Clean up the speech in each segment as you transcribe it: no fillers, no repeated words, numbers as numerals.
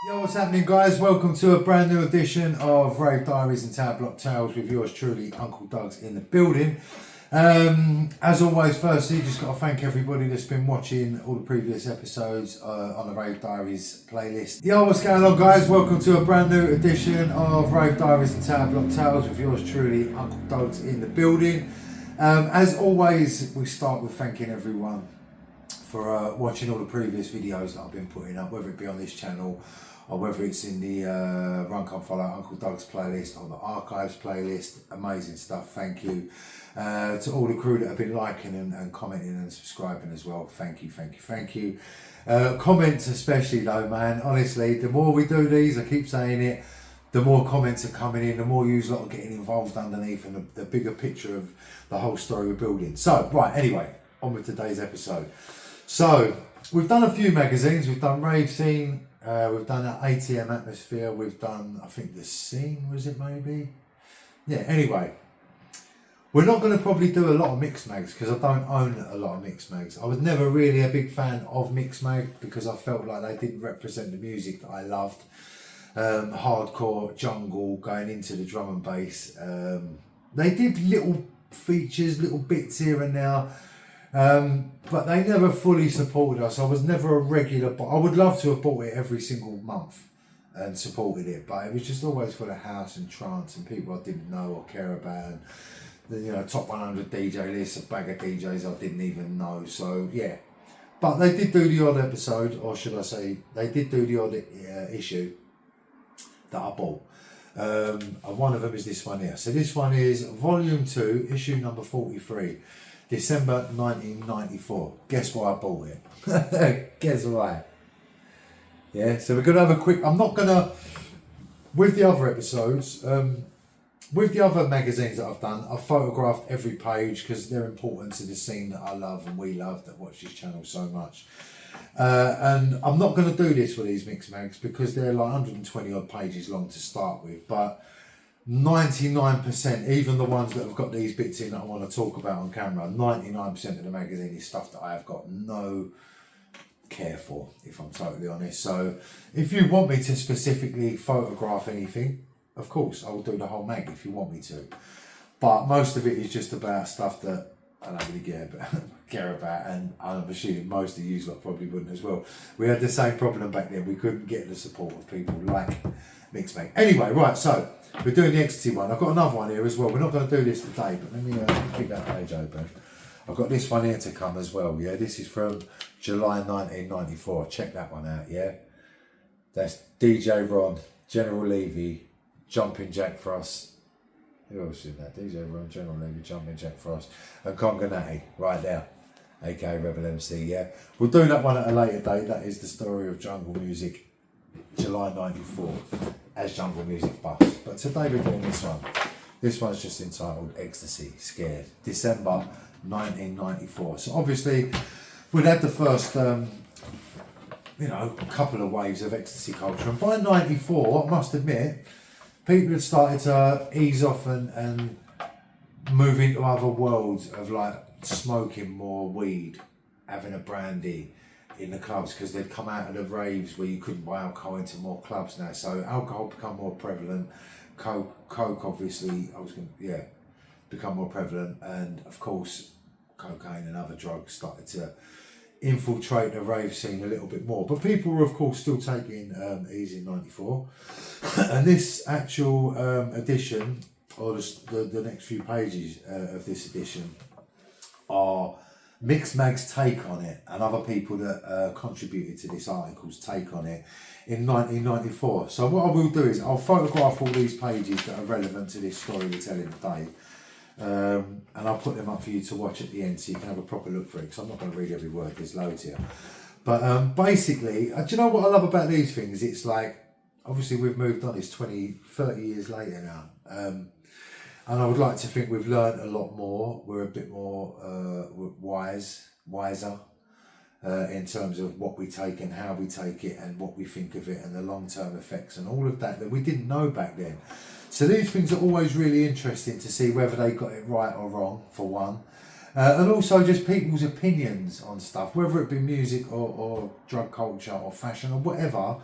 Yo, what's happening, guys? Welcome to a brand new edition of Rave, Diaries and Tower Block Tales with yours truly, Uncle Doug's in the building. As always, firstly, just got to thank everybody that's been watching all the previous episodes on the Rave Diaries playlist. Yo, what's going on, guys? Welcome to a brand new edition of Rave Diaries and Tower Block Tales with yours truly, Uncle Doug's in the building. As always, we start with thanking everyone for watching all the previous videos that I've been putting up, whether it be on this channel or whether it's in the Run Come Follow Uncle Doug's playlist or the Archives playlist. Amazing stuff, thank you. To all the crew that have been liking and commenting and subscribing as well, thank you, thank you, thank you. Comments especially though, man, honestly, the more we do these, I keep saying it, the more comments are coming in, the more you lot are getting involved underneath and the bigger picture of the whole story we're building. So, right, anyway, on with today's episode. So, we've done a few magazines. We've done Rave Scene, we've done ATM Atmosphere, we've done, I think, The Scene, was it maybe? Yeah, anyway. We're not going to probably do a lot of Mixmags because I don't own a lot of Mixmags. I was never really a big fan of Mixmag because I felt like they didn't represent the music that I loved. Hardcore, jungle, going into the drum and bass. They did little features, little bits here and there. But they never fully supported us. I was never a regular, but I would love to have bought it every single month and supported it, but it was just always for the house and trance and people I didn't know or care about, and the top 100 DJ list, a bag of DJs I didn't even know. So yeah, but they did do the odd episode, or should I say they did do the odd issue that I bought. And one of them is this one here. So this one is volume 2, issue number 43. December 1994. Guess why I bought it? Guess why? Yeah, so we're going to have a quick... I'm not going to... With the other episodes, with the other magazines that I've done, I've photographed every page because they're important to the scene that I love and we love that watch this channel so much. And I'm not going to do this with these Mixmags because they're like 120 odd pages long to start with, but 99%, even the ones that have got these bits in that I want to talk about on camera, 99% of the magazine is stuff that I have got no care for, if I'm totally honest. So if you want me to specifically photograph anything, of course I will do the whole mag if you want me to, but most of it is just about stuff that I don't really care about, and I'm assuming most of you lot probably wouldn't as well. We had the same problem back then. We couldn't get the support of people like Mixmag. Anyway, right, so we're doing the Ecstasy one. I've got another one here as well. We're not going to do this today, but let me keep that page open. I've got this one here to come as well, yeah? This is from July 1994. Check that one out, yeah? That's DJ Ron, General Levy, Jumping Jack Frost. Who else is that? DJ Ron, General Levy, Jumping Jack Frost, and Conganati, right there. aka Rebel MC, yeah? We'll do that one at a later date. That is the story of jungle music, July 94, as Jungle Music Buffs. But today we're doing this one. This one's just entitled Ecstasy, Scared, December 1994. So obviously we'd had the first, couple of waves of Ecstasy Culture. And by 94, I must admit, people had started to ease off and move into other worlds of like smoking more weed, having a brandy in the clubs, because they'd come out of the raves where you couldn't buy alcohol into more clubs now. So alcohol become more prevalent. Coke obviously, become more prevalent, and of course cocaine and other drugs started to infiltrate the rave scene a little bit more. But people were of course still taking easy in 94. And this actual edition, or the next few pages of this edition, are Mixmag's take on it and other people that contributed to this article's take on it in 1994. So what I will do is I'll photograph all these pages that are relevant to this story we're telling today, and I'll put them up for you to watch at the end so you can have a proper look for it, because I'm not going to read every word, there's loads here. But basically, do you know what I love about these things? It's like, obviously we've moved on, it's 20, 30 years later now. And I would like to think we've learned a lot more. We're a bit more wiser in terms of what we take and how we take it and what we think of it and the long-term effects and all of that we didn't know back then. So these things are always really interesting to see whether they got it right or wrong, for one. And also just people's opinions on stuff, whether it be music or drug culture or fashion or whatever.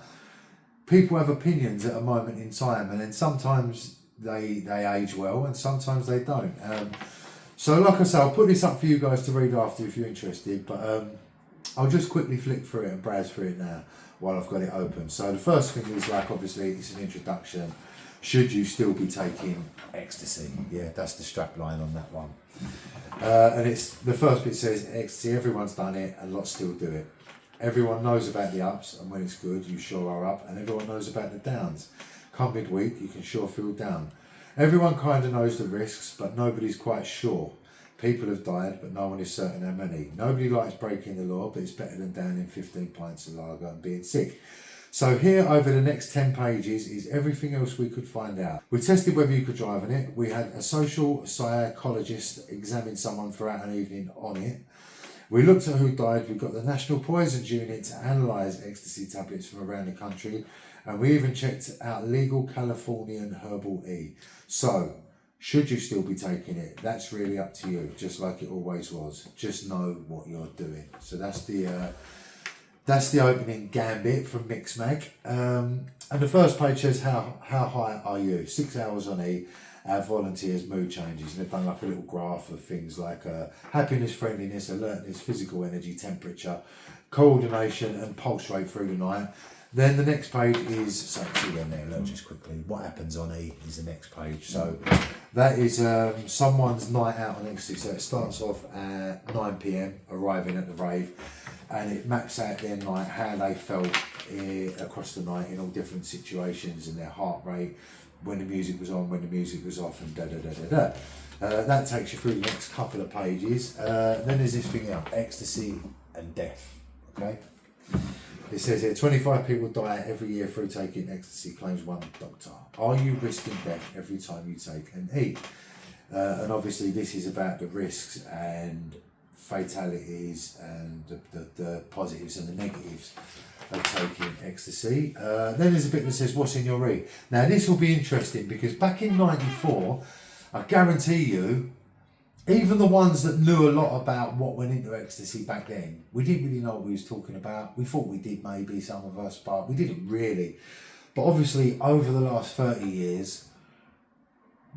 people have opinions at a moment in time, and then sometimes they age well and sometimes they don't. So like I say, I'll put this up for you guys to read after if you're interested, but I'll just quickly flick through it and browse through it now while I've got it open. So the first thing is, like, obviously it's an introduction. Should you still be taking ecstasy? Yeah, that's the strap line on that one. And it's the first bit says ecstasy, everyone's done it and lots still do it. Everyone knows about the ups, and when it's good you sure are up, and everyone knows about the downs. Come midweek you can sure feel down. Everyone kind of knows the risks, but nobody's quite sure. People have died, but no one is certain how many. Nobody likes breaking the law, but it's better than downing 15 pints of lager and being sick. So here, over the next 10 pages, is everything else we could find out. We tested whether you could drive on it. We had a social psychologist examine someone throughout an evening on it. We looked at who died. We got the National Poisons Unit to analyse ecstasy tablets from around the country. And we even checked out legal Californian herbal E. So, should you still be taking it? That's really up to you, just like it always was. Just know what you're doing. So that's the opening gambit from Mixmag. And the first page says, how high are you? 6 hours on E. Our volunteers' mood changes, and they've done like a little graph of things like happiness, friendliness, alertness, physical energy, temperature, coordination, and pulse rate through the night. Then the next page is, so see on there, look, just quickly, what happens on E is the next page. So that is someone's night out on ecstasy. So it starts off at 9 PM, arriving at the rave, and it maps out their night, how they felt across the night in all different situations, and their heart rate, when the music was on, when the music was off, and da-da-da-da-da. That takes you through the next couple of pages. Then there's this thing out, ecstasy and death, okay? It says here, 25 people die every year through taking ecstasy, claims one doctor. Are you risking death every time you take an E? And obviously this is about the risks and fatalities and the positives and the negatives of taking ecstasy. Then there's a bit that says, what's in your E? Now this will be interesting because back in '94, I guarantee you, even the ones that knew a lot about what went into ecstasy back then, we didn't really know what we was talking about. We thought we did, maybe, some of us, but we didn't really. But obviously, over the last 30 years,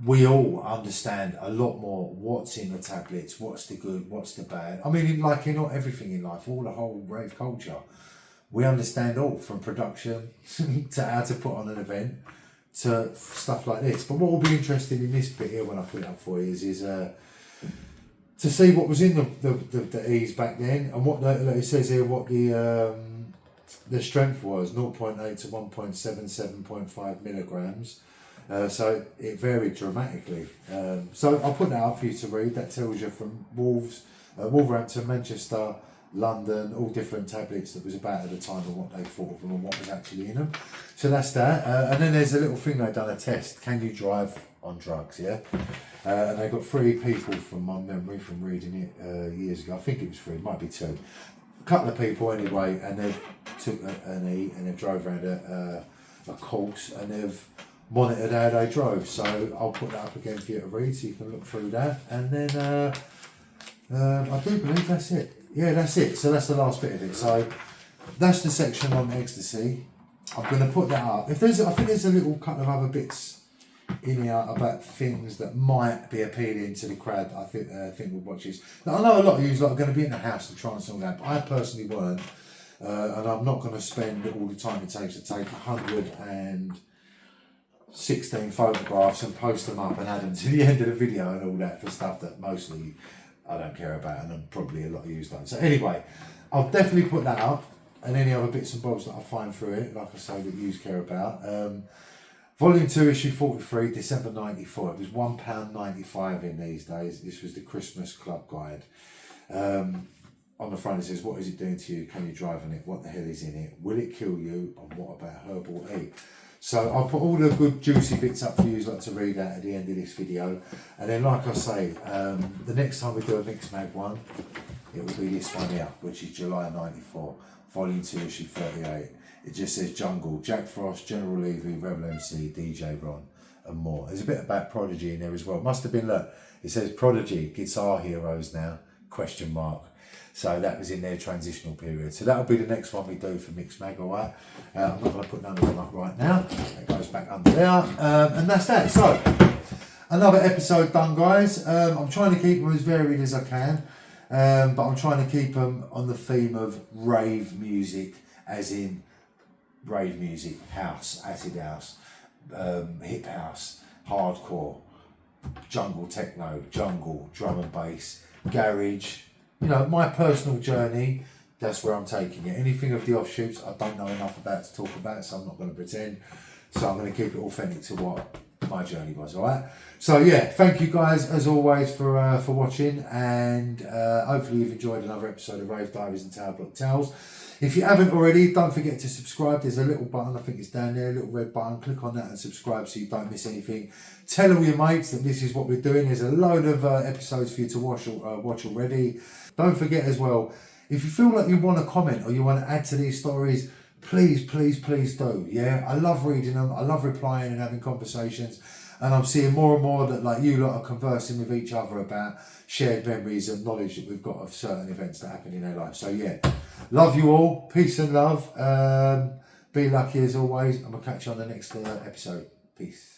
we all understand a lot more what's in the tablets, what's the good, what's the bad. I mean, like in everything in life, all the whole rave culture, we understand all, from production to how to put on an event to stuff like this. But what will be interesting in this bit here when I put it up for you is to see what was in the E's back then, and what it says here, what the strength was, 0.8 to 1.77.5 milligrams. So it varied dramatically. So I'll put that up for you to read. That tells you from Wolverhampton, Manchester, London, all different tablets that was about at the time, and what they thought of them and what was actually in them. So that's that. And then there's a little thing they've done, a test. Can you drive on drugs? Yeah. And they got 3 people, from my memory, from reading it years ago. I think it was 3, it might be 2. A couple of people anyway, and they took an E and they drove around a course, and they've monitored how they drove. So I'll put that up again for you to read, so you can look through that. And then I do believe that's it. Yeah, that's it. So that's the last bit of it. So that's the section on ecstasy. I'm going to put that up. I think there's a little couple of other bits in here about things that might be appealing to the crowd that I think will watch this. Now, I know a lot of you are going to be in the house and try and all that, but I personally weren't. And I'm not going to spend all the time it takes to take 116 photographs and post them up and add them to the end of the video and all that for stuff that mostly I don't care about, and probably a lot of you don't. So anyway, I'll definitely put that up, and any other bits and bobs that I find through it, like I say, that you care about. Volume 2, issue 43, December '94. It was £1.95 in these days. This was the Christmas Club Guide. On the front it says, what is it doing to you? Can you drive on it? What the hell is in it? Will it kill you? And what about herbal E? So I'll put all the good juicy bits up for you to read out at the end of this video. And then, like I say, the next time we do a Mixmag one, it will be this one here, which is July '94, Volume 2, issue 38. It just says Jungle, Jack Frost, General Levy, Rebel MC, DJ Ron, and more. There's a bit about Prodigy in there as well. Must have been, look, it says Prodigy, Guitar Heroes now, question mark. So that was in their transitional period. So that'll be the next one we do for Mixmag, all right? I'm not going to put none of them up right now. That goes back under there. And that's that. So, another episode done, guys. I'm trying to keep them as varied as I can. But I'm trying to keep them on the theme of rave music, as in rave music, house, acid house, hip house, hardcore, jungle techno, jungle, drum and bass, garage. You know, my personal journey, that's where I'm taking it. Anything of the offshoots, I don't know enough about to talk about, so I'm not going to pretend. So I'm going to keep it authentic to what my journey was, all right? So yeah, thank you guys as always for watching, and hopefully you've enjoyed another episode of Rave, Diaries and Tower Block Tales. If you haven't already, don't forget to subscribe. There's a little button, I think it's down there, a little red button. Click on that and subscribe so you don't miss anything. Tell all your mates that this is what we're doing. There's a load of episodes for you to watch already. Don't forget as well, if you feel like you want to comment or you want to add to these stories, please do. Yeah, I love reading them. I love replying and having conversations. And I'm seeing more and more that like you lot are conversing with each other about shared memories and knowledge that we've got of certain events that happen in our life. So yeah, love you all. Peace and love. Be lucky as always. I'm going to catch you on the next episode. Peace.